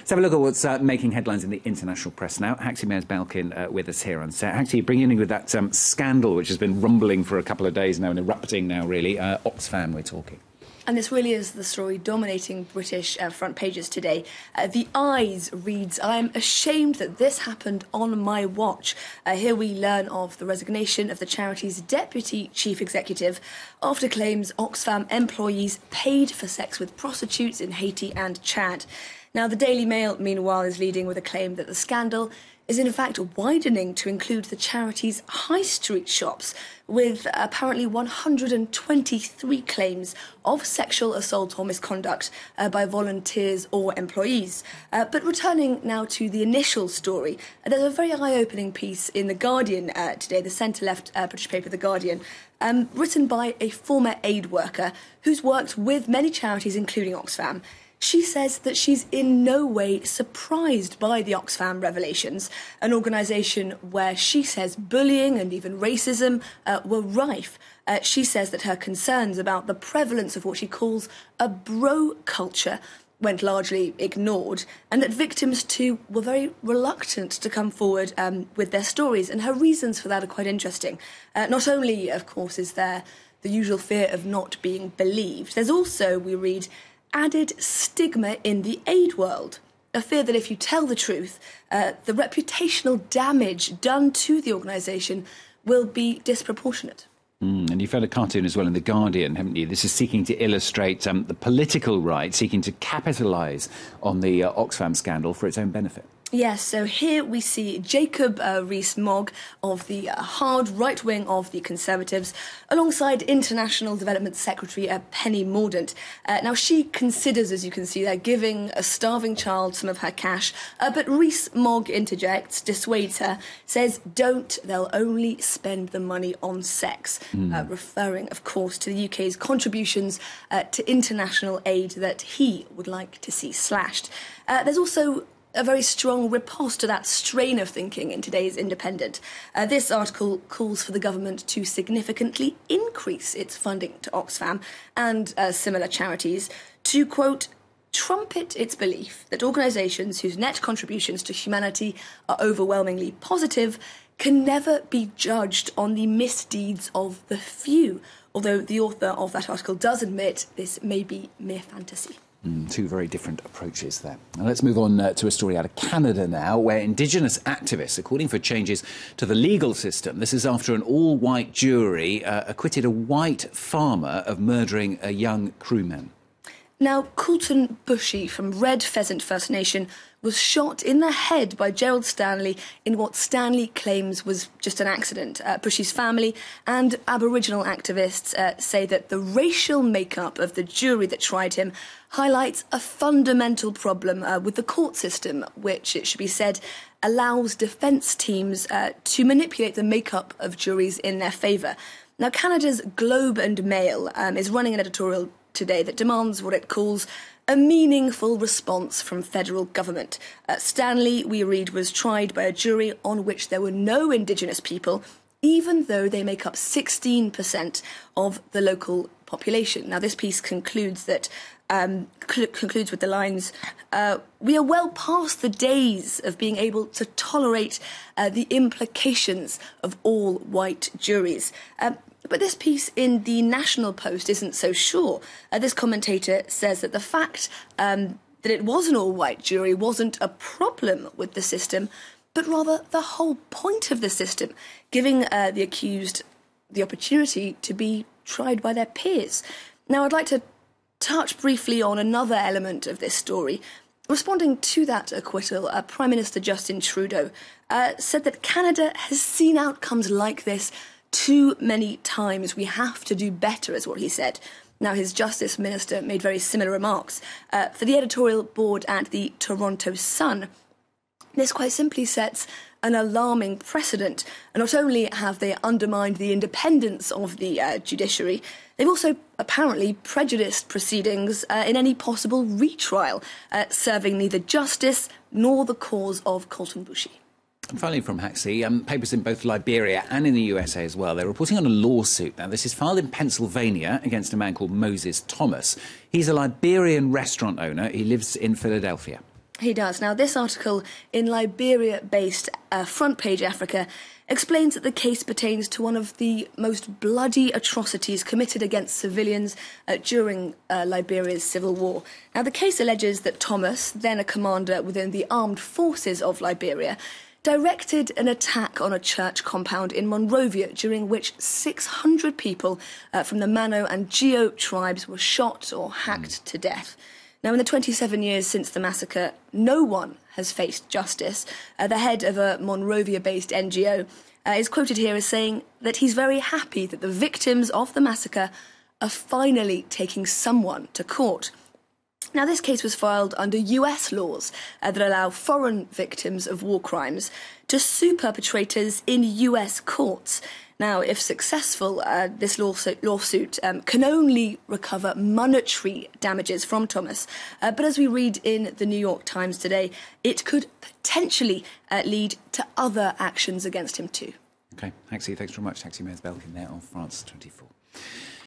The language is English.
Let's have a look at what's making headlines in the international press now. Haxi Mears-Belkin with us here on set. Haxi, bringing in with that scandal which has been rumbling for a couple of days now and erupting now, really. Oxfam, we're talking. And this really is the story dominating British front pages today. The Eyes reads, "I'm ashamed that this happened on my watch." Here we learn of the resignation of the charity's deputy chief executive after claims Oxfam employees paid for sex with prostitutes in Haiti and Chad. Now, the Daily Mail, meanwhile, is leading with a claim that the scandal is in fact widening to include the charity's high street shops, with apparently 123 claims of sexual assault or misconduct by volunteers or employees. But returning now to the initial story, there's a very eye-opening piece in The Guardian today, the centre-left British paper The Guardian, written by a former aid worker who's worked with many charities, including Oxfam. She says that she's in no way surprised by the Oxfam revelations, an organisation where she says bullying and even racism were rife. She says that her concerns about the prevalence of what she calls a bro culture went largely ignored, and that victims too were very reluctant to come forward with their stories, and her reasons for that are quite interesting. Not only, of course, is there the usual fear of not being believed, there's also, we read, added stigma in the aid world, a fear that if you tell the truth, the reputational damage done to the organisation will be disproportionate. And you've had a cartoon as well in The Guardian, haven't you? This is seeking to illustrate the political right, seeking to capitalise on the Oxfam scandal for its own benefit. Yes, so here we see Jacob Rees-Mogg of the hard right wing of the Conservatives, alongside International Development Secretary Penny Mordaunt. Now, she considers, as you can see there, giving a starving child some of her cash, but Rees-Mogg interjects, dissuades her, says, "Don't, they'll only spend the money on sex," referring, of course, to the UK's contributions to international aid that he would like to see slashed. There's also a very strong riposte to that strain of thinking in today's Independent. This article calls for the government to significantly increase its funding to Oxfam and similar charities to, quote, trumpet its belief that organisations whose net contributions to humanity are overwhelmingly positive can never be judged on the misdeeds of the few, although the author of that article does admit this may be mere fantasy. Two very different approaches there. Now let's move on to a story out of Canada now, where indigenous activists are calling for changes to the legal system. This is after an all-white jury acquitted a white farmer of murdering a young crewman. Now, Coulton Bushy from Red Pheasant First Nation was shot in the head by Gerald Stanley in what Stanley claims was just an accident. Bushy's family and Aboriginal activists say that the racial makeup of the jury that tried him highlights a fundamental problem with the court system, which, it should be said, allows defence teams to manipulate the makeup of juries in their favour. Now, Canada's Globe and Mail is running an editorial today that demands what it calls a meaningful response from federal government. Stanley, we read, was tried by a jury on which there were no Indigenous people, even though they make up 16% of the local population. Now, this piece concludes that concludes with the lines, "We are well past the days of being able to tolerate the implications of all white juries." But this piece in the National Post isn't so sure. This commentator says that the fact that it was an all-white jury wasn't a problem with the system, but rather the whole point of the system, giving the accused the opportunity to be tried by their peers. Now, I'd like to touch briefly on another element of this story. Responding to that acquittal, Prime Minister Justin Trudeau said that Canada has seen outcomes like this too many times. We have to do better, is what he said. Now, his Justice Minister made very similar remarks. For the editorial board at the Toronto Sun, this quite simply sets an alarming precedent. And not only have they undermined the independence of the judiciary, they've also apparently prejudiced proceedings in any possible retrial, serving neither justice nor the cause of Coulton Bushy. And finally from Haxi, papers in both Liberia and in the USA as well, they're reporting on a lawsuit. Now, this is filed in Pennsylvania against a man called Moses Thomas. He's a Liberian restaurant owner. He lives in Philadelphia. He does. Now, this article in Liberia-based Front Page Africa explains that the case pertains to one of the most bloody atrocities committed against civilians during Liberia's civil war. Now, the case alleges that Thomas, then a commander within the armed forces of Liberia, directed an attack on a church compound in Monrovia, during which 600 people from the Mano and Geo tribes were shot or hacked to death. Now, in the 27 years since the massacre, no one has faced justice. The head of a Monrovia-based NGO is quoted here as saying that he's very happy that the victims of the massacre are finally taking someone to court. Now, this case was filed under US laws that allow foreign victims of war crimes to sue perpetrators in US courts. Now, if successful, this lawsuit can only recover monetary damages from Thomas. But as we read in the New York Times today, it could potentially lead to other actions against him too. OK, thanks very much. Taxi Mayor's Belkin there on France 24.